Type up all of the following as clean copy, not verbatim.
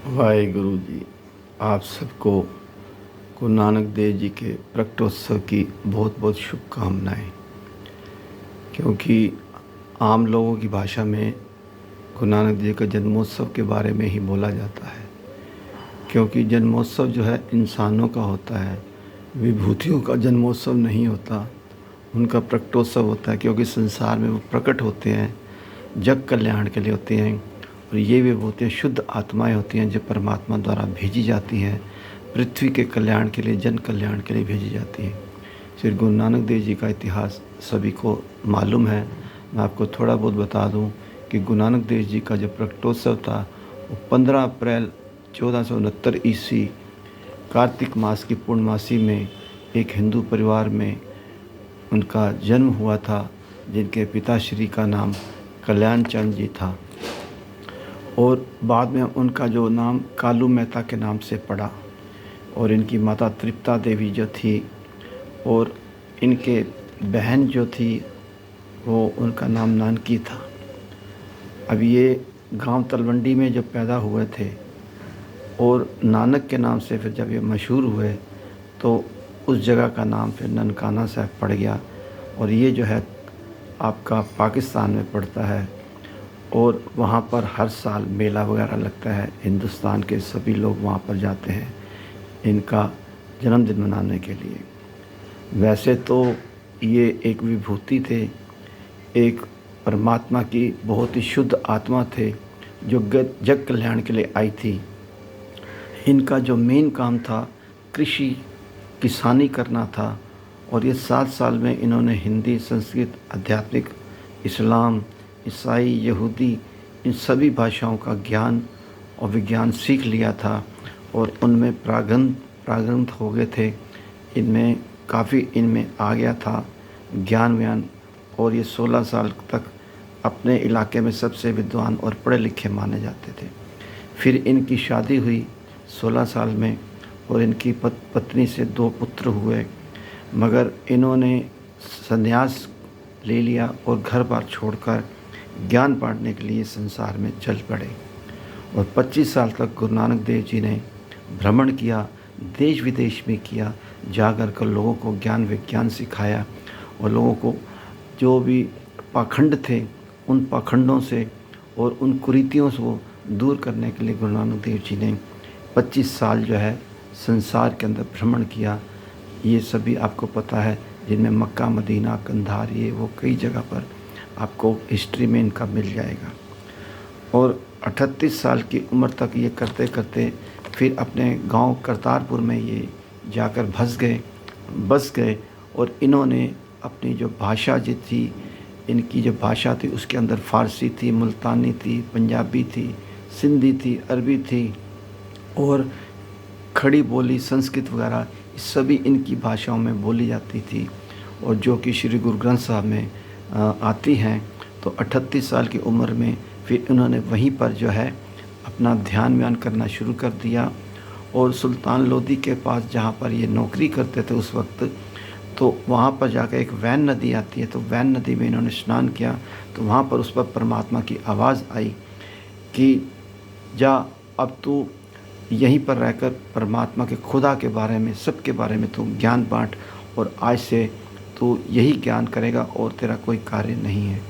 वाहेगुरु जी। आप सबको गुरु नानक देव जी के प्रकटोत्सव की बहुत बहुत शुभकामनाएं। क्योंकि आम लोगों की भाषा में गुरु नानक देव का जन्मोत्सव के बारे में ही बोला जाता है। क्योंकि जन्मोत्सव जो है इंसानों का होता है, विभूतियों का जन्मोत्सव नहीं होता, उनका प्रकटोत्सव होता है। क्योंकि संसार में वो प्रकट होते हैं, जग कल्याण के लिए होते हैं। और ये विभूतियाँ शुद्ध आत्माएं होती हैं जो परमात्मा द्वारा भेजी जाती हैं, पृथ्वी के कल्याण के लिए, जन कल्याण के लिए भेजी जाती हैं। श्री गुरु नानक देव जी का इतिहास सभी को मालूम है। मैं आपको थोड़ा बहुत बता दूं कि गुरु नानक देव जी का जो प्रकटोत्सव था वो 15 अप्रैल 1469 ईस्वी कार्तिक मास की पूर्णमासी में एक हिंदू परिवार में उनका जन्म हुआ था, जिनके पिताश्री का नाम कल्याण चंद जी था। और बाद में उनका जो नाम कालू मेहता के नाम से पड़ा। और इनकी माता तृप्ता देवी जो थी और इनके बहन जो थी वो उनका नाम नानकी था। अब ये गांव तलवंडी में जब पैदा हुए थे और नानक के नाम से फिर जब ये मशहूर हुए तो उस जगह का नाम फिर ननकाना साहब पड़ गया। और ये जो है आपका पाकिस्तान में पड़ता है। और वहाँ पर हर साल मेला वगैरह लगता है, हिंदुस्तान के सभी लोग वहाँ पर जाते हैं इनका जन्मदिन मनाने के लिए। वैसे तो ये एक विभूति थे, एक परमात्मा की बहुत ही शुद्ध आत्मा थे जो जग कल्याण के लिए आई थी। इनका जो मेन काम था कृषि किसानी करना था। और ये 7 साल में इन्होंने हिंदी, संस्कृत, आध्यात्मिक, इस्लाम, ईसाई, यहूदी, इन सभी भाषाओं का ज्ञान और विज्ञान सीख लिया था। और उनमें प्रागंत हो गए थे। इनमें काफ़ी इनमें आ गया था ज्ञान व्यान। और ये 16 साल तक अपने इलाके में सबसे विद्वान और पढ़े लिखे माने जाते थे। फिर इनकी शादी हुई 16 साल में और इनकी पत्नी से 2 पुत्र हुए। मगर इन्होंने संन्यास ले लिया और घर बार छोड़कर ज्ञान बांटने के लिए संसार में चल पड़े। और 25 साल तक गुरु नानक देव जी ने भ्रमण किया, देश विदेश में किया, जाकर कर लोगों को ज्ञान विज्ञान सिखाया। और लोगों को जो भी पाखंड थे उन पाखंडों से और उन कुरीतियों से वो दूर करने के लिए गुरु नानक देव जी ने 25 साल जो है संसार के अंदर भ्रमण किया। ये सभी आपको पता है, जिनमें मक्का, मदीना, कंधार, ये वो कई जगह पर आपको हिस्ट्री में इनका मिल जाएगा। और 38 साल की उम्र तक ये करते करते फिर अपने गांव करतारपुर में ये जाकर बस गए। और इन्होंने अपनी जो भाषा जो थी, इनकी जो भाषा थी उसके अंदर फ़ारसी थी, मुल्तानी थी, पंजाबी थी, सिंधी थी, अरबी थी और खड़ी बोली, संस्कृत वगैरह सभी इनकी भाषाओं में बोली जाती थी। और जो कि श्री गुरु ग्रंथ साहब में आती हैं। तो 38 साल की उम्र में फिर इन्होंने वहीं पर जो है अपना ध्यान व्यान करना शुरू कर दिया। और सुल्तान लोधी के पास जहाँ पर ये नौकरी करते थे उस वक्त, तो वहाँ पर जाकर एक वैन नदी आती है, तो वैन नदी में इन्होंने स्नान किया। तो वहाँ पर उस पर परमात्मा की आवाज़ आई कि जा अब तू यहीं पर रहकर परमात्मा के खुदा के बारे में, सबके बारे में तू ज्ञान बांट। और आज से तू यही ज्ञान करेगा और तेरा कोई कार्य नहीं है।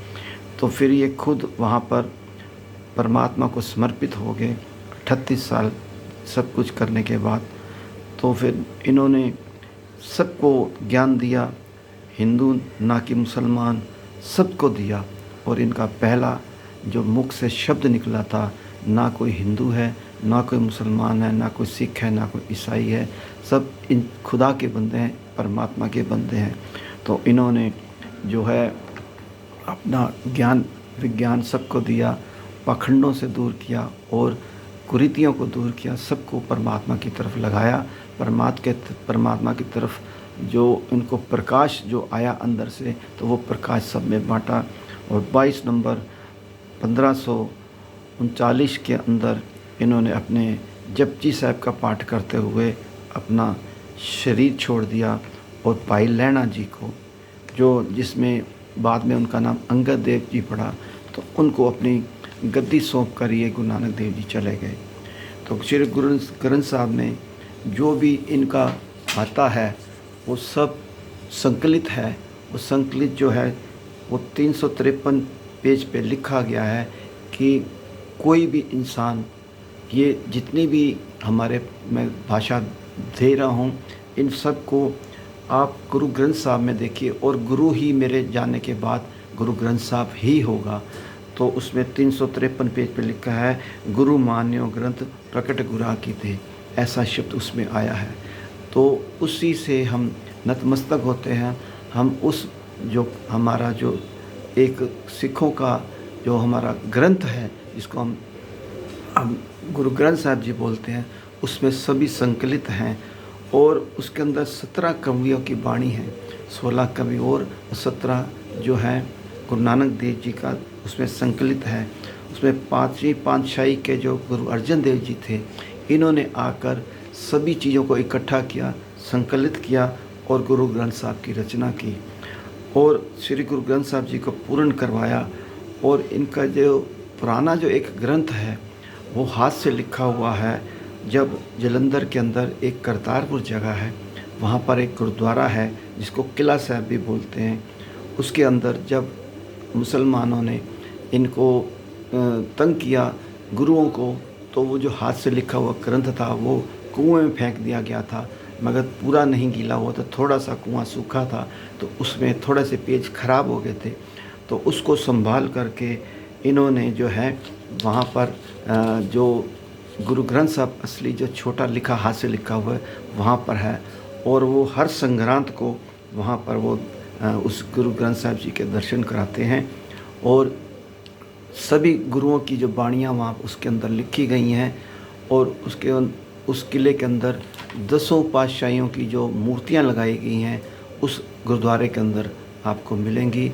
तो फिर ये खुद वहाँ पर परमात्मा को समर्पित हो गए 38 साल सब कुछ करने के बाद। तो फिर इन्होंने सबको ज्ञान दिया, हिंदू ना कि मुसलमान, सबको दिया। और इनका पहला जो मुख से शब्द निकला था, ना कोई हिंदू है, ना कोई मुसलमान है, ना कोई सिख है, ना कोई ईसाई है, सब इन खुदा के बंदे हैं, परमात्मा के बंदे हैं। तो इन्होंने जो है अपना ज्ञान विज्ञान सबको दिया, पाखंडों से दूर किया और कुरीतियों को दूर किया, सबको परमात्मा की तरफ लगाया। परमात्मा की तरफ जो इनको प्रकाश जो आया अंदर से, तो वो प्रकाश सब में बांटा। और 22 नवंबर 1539 के अंदर इन्होंने अपने जपजी साहब का पाठ करते हुए अपना शरीर छोड़ दिया। और भाई लैना जी को, जो जिसमें बाद में उनका नाम अंगद देव जी पड़ा, तो उनको अपनी गद्दी सौंप कर ये गुरु नानक देव जी चले गए। तो श्री गुरु ग्रंथ साहब में जो भी इनका आता है वो सब संकलित है। वो संकलित जो है वो 353 पेज पे लिखा गया है कि कोई भी इंसान, ये जितनी भी हमारे मैं भाषा दे रहा हूँ, इन सब को आप गुरु ग्रंथ साहब में देखिए, और गुरु ही मेरे जाने के बाद गुरु ग्रंथ साहब ही होगा। तो उसमें 353 पेज पे लिखा है, गुरु मान्यो ग्रंथ प्रकट गुरा की थे, ऐसा शब्द उसमें आया है। तो उसी से हम नतमस्तक होते हैं। हम उस जो हमारा जो एक सिखों का जो हमारा ग्रंथ है, जिसको हम गुरु ग्रंथ साहब जी बोलते हैं, उसमें सभी संकलित हैं। और उसके अंदर 17 कवियों की वाणी है, 16 कवि और 17 जो है गुरु नानक देव जी का उसमें संकलित है। उसमें पाँचवीं पातशाही के जो गुरु अर्जन देव जी थे, इन्होंने आकर सभी चीज़ों को इकट्ठा किया, संकलित किया और गुरु ग्रंथ साहब की रचना की और श्री गुरु ग्रंथ साहब जी को पूर्ण करवाया। और इनका जो पुराना जो एक ग्रंथ है वो हाथ से लिखा हुआ है। जब जलंधर के अंदर एक करतारपुर जगह है, वहाँ पर एक गुरुद्वारा है जिसको किला साहब भी बोलते हैं, उसके अंदर जब मुसलमानों ने इनको तंग किया गुरुओं को, तो वो जो हाथ से लिखा हुआ ग्रंथ था वो कुएं में फेंक दिया गया था। मगर पूरा नहीं गीला हुआ था, थोड़ा सा कुआं सूखा था, तो उसमें थोड़े से पेज खराब हो गए थे। तो उसको संभाल करके इन्होंने जो है वहाँ पर जो गुरु ग्रंथ साहब असली जो छोटा लिखा हाथ से लिखा हुआ है वहाँ पर है। और वो हर संक्रांत को वहाँ पर वो उस गुरु ग्रंथ साहब जी के दर्शन कराते हैं। और सभी गुरुओं की जो वाणियाँ वहाँ उसके अंदर लिखी गई हैं। और उस किले के अंदर 10 पातशाहियों की जो मूर्तियाँ लगाई गई हैं उस गुरुद्वारे के अंदर आपको मिलेंगी,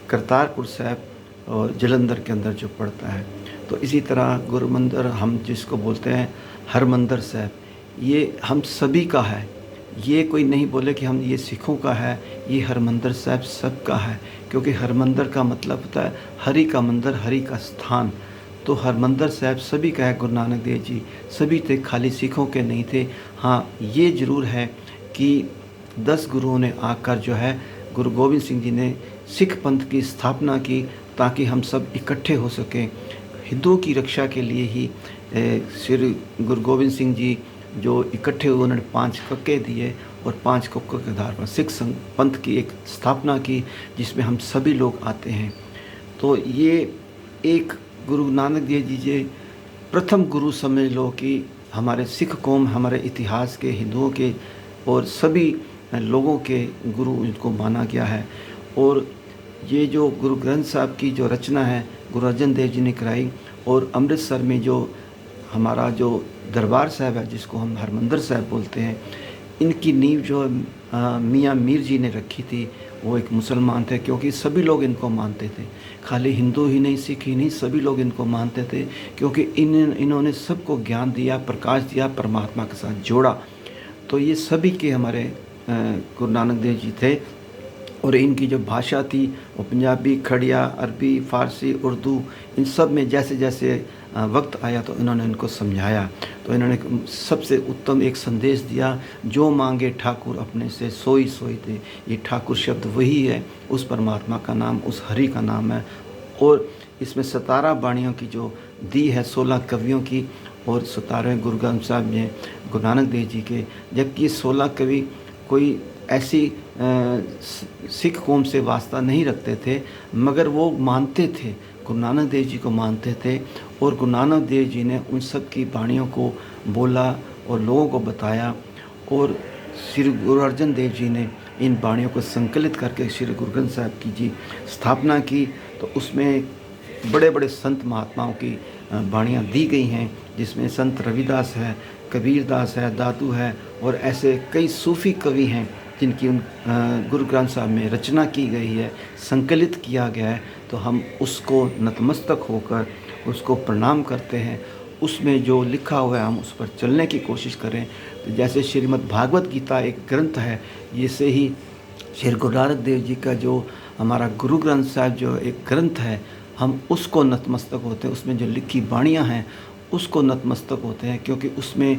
करतारपुर साहब और जलंधर के अंदर जो पड़ता है। तो इसी तरह गुरु मंदिर हम जिसको बोलते हैं हरमंदिर साहब, ये हम सभी का है। ये कोई नहीं बोले कि हम ये सिखों का है, ये हरमंदिर साहब सबका है। क्योंकि हरमंदिर का मतलब होता है हरि का मंदिर, हरि का स्थान। तो हरमंदिर साहब सभी का है। गुरु नानक देव जी सभी थे, खाली सिखों के नहीं थे। हाँ, ये ज़रूर है कि 10 गुरुओं ने आकर जो है गुरु गोविंद सिंह जी ने सिख पंथ की स्थापना की ताकि हम सब इकट्ठे हो सकें। हिंदुओं की रक्षा के लिए ही श्री गुरु गोविंद सिंह जी जो इकट्ठे हुए, उन्होंने 5 कक्के दिए और 5 कक्कों के आधार पर सिख पंथ की एक स्थापना की जिसमें हम सभी लोग आते हैं। तो ये एक गुरु नानक देव जी प्रथम गुरु समझ लो कि हमारे सिख कौम, हमारे इतिहास के, हिंदुओं के और सभी लोगों के गुरु इनको माना गया है। और ये जो गुरु ग्रंथ साहब की जो रचना है गुरु अर्जन देव जी ने कराई। और अमृतसर में जो हमारा जो दरबार साहब है जिसको हम हरमंदिर साहब बोलते हैं, इनकी नींव जो मियाँ मीर जी ने रखी थी, वो एक मुसलमान थे। क्योंकि सभी लोग इनको मानते थे, खाली हिंदू ही नहीं, सिख ही नहीं, सभी लोग इनको मानते थे। क्योंकि इन्होंने सबको ज्ञान दिया, प्रकाश दिया, परमात्मा के साथ जोड़ा। तो ये सभी के हमारे गुरु नानक देव जी थे। और इनकी जो भाषा थी वो पंजाबी, खड़िया, अरबी, फ़ारसी, उर्दू, इन सब में जैसे जैसे वक्त आया तो इन्होंने इनको समझाया। तो इन्होंने सबसे उत्तम एक संदेश दिया, जो मांगे ठाकुर अपने से सोई सोई दे। ये ठाकुर शब्द वही है, उस परमात्मा का नाम, उस हरि का नाम है। और इसमें 17 वाणियों की जो दी है, 16 कवियों की और 17वें गुरु ग्रंथ साहब ने गुरु नानक देव जी के। जबकि 16 कवि कोई ऐसी सिख कौम से वास्ता नहीं रखते थे, मगर वो मानते थे, गुरु नानक देव जी को मानते थे। और गुरु नानक देव जी ने उन सब की वाणियों को बोला और लोगों को बताया। और श्री गुरु अर्जन देव जी ने इन वाणियों को संकलित करके श्री गुरु ग्रंथ साहब की जी स्थापना की। तो उसमें बड़े बड़े संत महात्माओं की वाणियाँ दी गई हैं, जिसमें संत रविदास है, कबीरदास है, दादू है और ऐसे कई सूफ़ी कवि हैं जिनकी उन गुरु ग्रंथ साहब में रचना की गई है, संकलित किया गया है। तो हम उसको नतमस्तक होकर उसको प्रणाम करते हैं। उसमें जो लिखा हुआ है हम उस पर चलने की कोशिश करें। तो जैसे श्रीमद् भागवत गीता एक ग्रंथ है, जैसे ही श्री गुरु नानक देव जी का जो हमारा गुरु ग्रंथ साहब जो एक ग्रंथ है, हम उसको नतमस्तक होते हैं। उसमें जो लिखी वाणियाँ हैं उसको नतमस्तक होते हैं, क्योंकि उसमें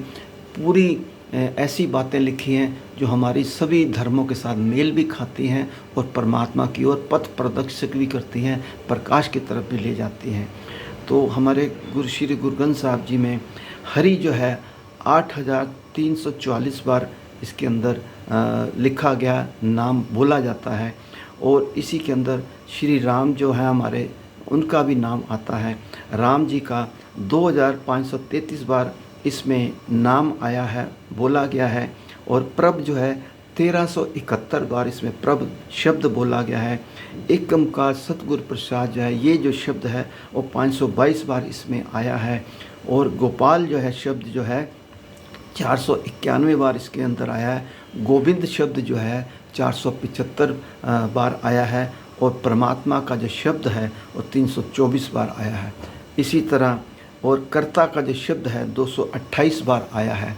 पूरी ऐसी बातें लिखी हैं जो हमारी सभी धर्मों के साथ मेल भी खाती हैं और परमात्मा की ओर पथ प्रदर्शक भी करती हैं, प्रकाश की तरफ भी ले जाती हैं। तो हमारे गुरु श्री गुरु ग्रंथ साहब जी में हरि जो है 8344 बार इसके अंदर लिखा गया नाम बोला जाता है। और इसी के अंदर श्री राम जो है हमारे, उनका भी नाम आता है। राम जी का 2533 बार इसमें नाम आया है, बोला गया है। और प्रभ जो है 1371 बार इसमें प्रभ शब्द बोला गया है। एकम का सतगुरु प्रसाद जो है, ये जो शब्द है वो 522 बार इसमें आया है। और गोपाल जो है शब्द जो है 491 बार इसके अंदर आया है। गोविंद शब्द जो है 475 बार आया है। और परमात्मा का जो शब्द है वो 324 बार आया है। इसी तरह और कर्ता का जो शब्द है 228 बार आया है।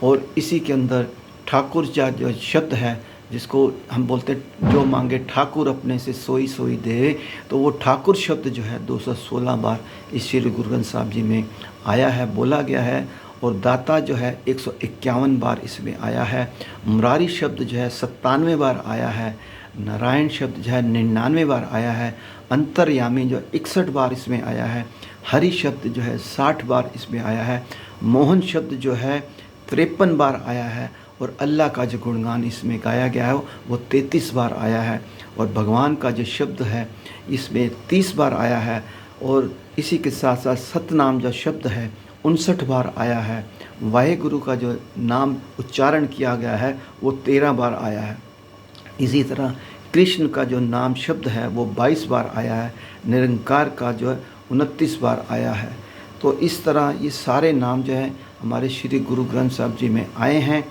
और इसी के अंदर ठाकुर जा जो शब्द है, जिसको हम बोलते हैं जो मांगे ठाकुर अपने से सोई सोई दे, तो वो ठाकुर शब्द जो है 216 बार इस श्री गुरु ग्रंथ साहब जी में आया है, बोला गया है। और दाता जो है 151 बार इसमें आया है। मुरारी शब्द जो है 97 बार आया है। नारायण शब्द जो है 99 बार आया है। अंतर्यामी जो 61 बार इसमें आया है। हरि शब्द जो है 60 बार इसमें आया है। मोहन शब्द जो है 53 बार आया है। और अल्लाह का जो गुणगान इसमें गाया गया है वो 33 बार आया है। और भगवान का जो शब्द है इसमें 30 बार आया है। और इसी के साथ साथ सतनाम जो शब्द है 59 बार आया है। वाहेगुरु का जो नाम उच्चारण किया गया है वो 13 बार आया है। इसी तरह कृष्ण का जो नाम शब्द है वो 22 बार आया है। निरंकार का जो है 29 बार आया है। तो इस तरह ये सारे नाम जो है हमारे श्री गुरु ग्रंथ साहब जी में आए हैं।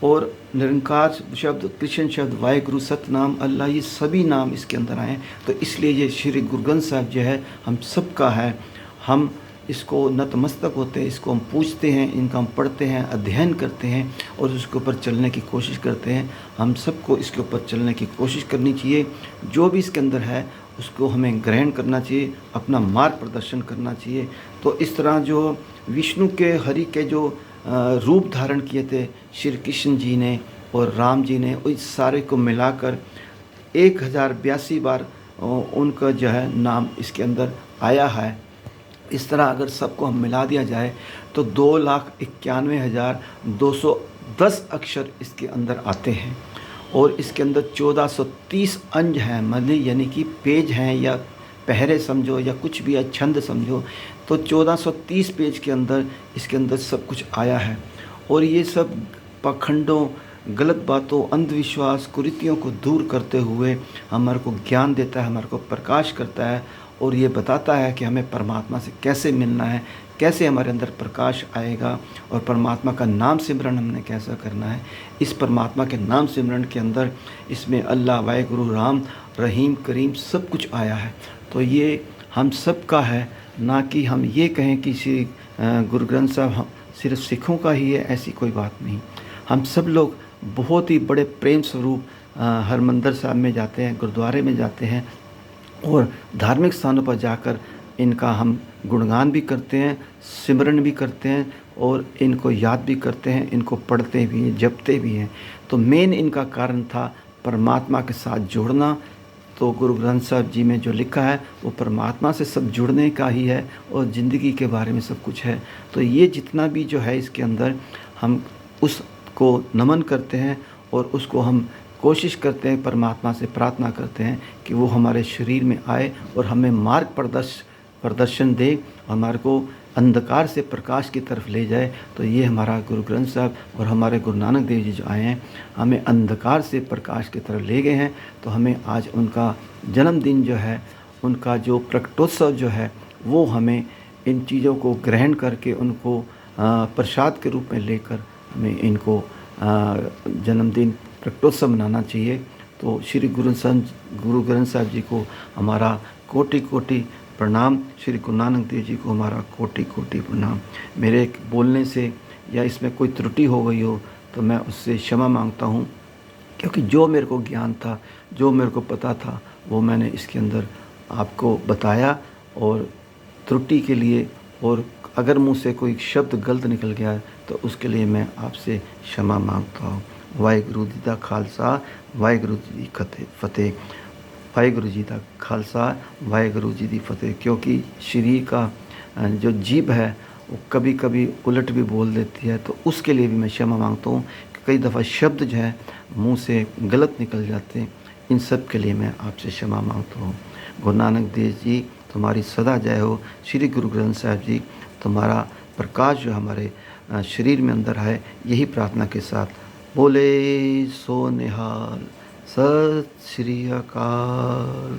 और निरंकार शब्द, कृष्ण शब्द, वाहेगुरु, सतनाम, अल्लाह, ये सभी नाम इसके अंदर आए हैं। तो इसलिए ये श्री गुरु ग्रंथ साहब जो है हम सबका है। हम इसको नतमस्तक होते हैं, इसको हम पूछते हैं, इनका हम पढ़ते हैं, अध्ययन करते हैं और उसके ऊपर चलने की कोशिश करते हैं। हम सबको इसके ऊपर चलने की कोशिश करनी चाहिए। जो भी इसके अंदर है उसको हमें ग्रहण करना चाहिए, अपना मार्ग प्रदर्शन करना चाहिए। तो इस तरह जो विष्णु के, हरि के जो रूप धारण किए थे श्री कृष्ण जी ने और राम जी ने, उस सारे को मिलाकर 1082 बार उनका जो है नाम इसके अंदर आया है। इस तरह अगर सबको हम मिला दिया जाए तो 2,91,210 अक्षर इसके अंदर आते हैं। और इसके अंदर 1430 अंज हैं, मतलब यानी कि पेज हैं या पहरे समझो या कुछ भी है, छंद समझो। तो 1430 पेज के अंदर इसके अंदर सब कुछ आया है। और ये सब पाखंडों, गलत बातों, अंधविश्वास, कुरीतियों को दूर करते हुए हमारे को ज्ञान देता है, हमारे को प्रकाश करता है। और ये बताता है कि हमें परमात्मा से कैसे मिलना है, कैसे हमारे अंदर प्रकाश आएगा और परमात्मा का नाम सिमरन हमने कैसा करना है। इस परमात्मा के नाम सिमरन के अंदर इसमें अल्लाह, वाहेगुरु, राम, रहीम, करीम सब कुछ आया है। तो ये हम सब का है, ना कि हम ये कहें कि श्री गुरु ग्रंथ साहब सिर्फ सिखों का ही है, ऐसी कोई बात नहीं। हम सब लोग बहुत ही बड़े प्रेम स्वरूप हरमंदिर साहब में जाते हैं, गुरुद्वारे में जाते हैं और धार्मिक स्थानों पर जाकर इनका हम गुणगान भी करते हैं, सिमरन भी करते हैं और इनको याद भी करते हैं, इनको पढ़ते भी हैं, जपते भी हैं। तो मेन इनका कारण था परमात्मा के साथ जुड़ना। तो गुरु ग्रंथ साहब जी में जो लिखा है वो परमात्मा से सब जुड़ने का ही है और ज़िंदगी के बारे में सब कुछ है। तो ये जितना भी जो है इसके अंदर हम उसको नमन करते हैं और उसको हम कोशिश करते हैं, परमात्मा से प्रार्थना करते हैं कि वो हमारे शरीर में आए और हमें मार्ग प्रदर्शन दे, हमारे को अंधकार से प्रकाश की तरफ ले जाए। तो ये हमारा गुरु ग्रंथ साहब और हमारे गुरु नानक देव जी जो आए हैं हमें अंधकार से प्रकाश की तरफ ले गए हैं। तो हमें आज उनका जन्मदिन जो है, उनका जो प्रकटोत्सव जो है, वो हमें इन चीज़ों को ग्रहण करके उनको प्रसाद के रूप में लेकर हमें इनको जन्मदिन प्रकटोत्सव मनाना चाहिए। तो श्री गुरु ग्रंथ साहब जी को हमारा कोटि कोटि प्रणाम, श्री गुरु नानक देव जी को हमारा कोटि कोटि प्रणाम। मेरे बोलने से या इसमें कोई त्रुटि हो गई हो तो मैं उससे क्षमा मांगता हूँ, क्योंकि जो मेरे को ज्ञान था, जो मेरे को पता था, वो मैंने इसके अंदर आपको बताया। और त्रुटि के लिए और अगर मुँह से कोई शब्द गलत निकल गया है तो उसके लिए मैं आपसे क्षमा मांगता हूँ। वाहिगुरु जी का खालसा, वाहिगुरु जी की फतेह। वाहिगुरु जी का खालसा, वाहिगुरु जी की फतेह। क्योंकि शरीर का जो जीभ है वो कभी कभी उलट भी बोल देती है, तो उसके लिए भी मैं क्षमा मांगता हूँ कि कई दफ़ा शब्द जो है मुँह से गलत निकल जाते हैं। इन सब के लिए मैं आपसे क्षमा मांगता हूँ। गुरु नानक देव जी तुम्हारी सदा जय हो। श्री गुरु ग्रंथ साहिब जी तुम्हारा प्रकाश जो हमारे शरीर में अंदर है, यही प्रार्थना के साथ बोले सो निहाल। सत श्री अकाल।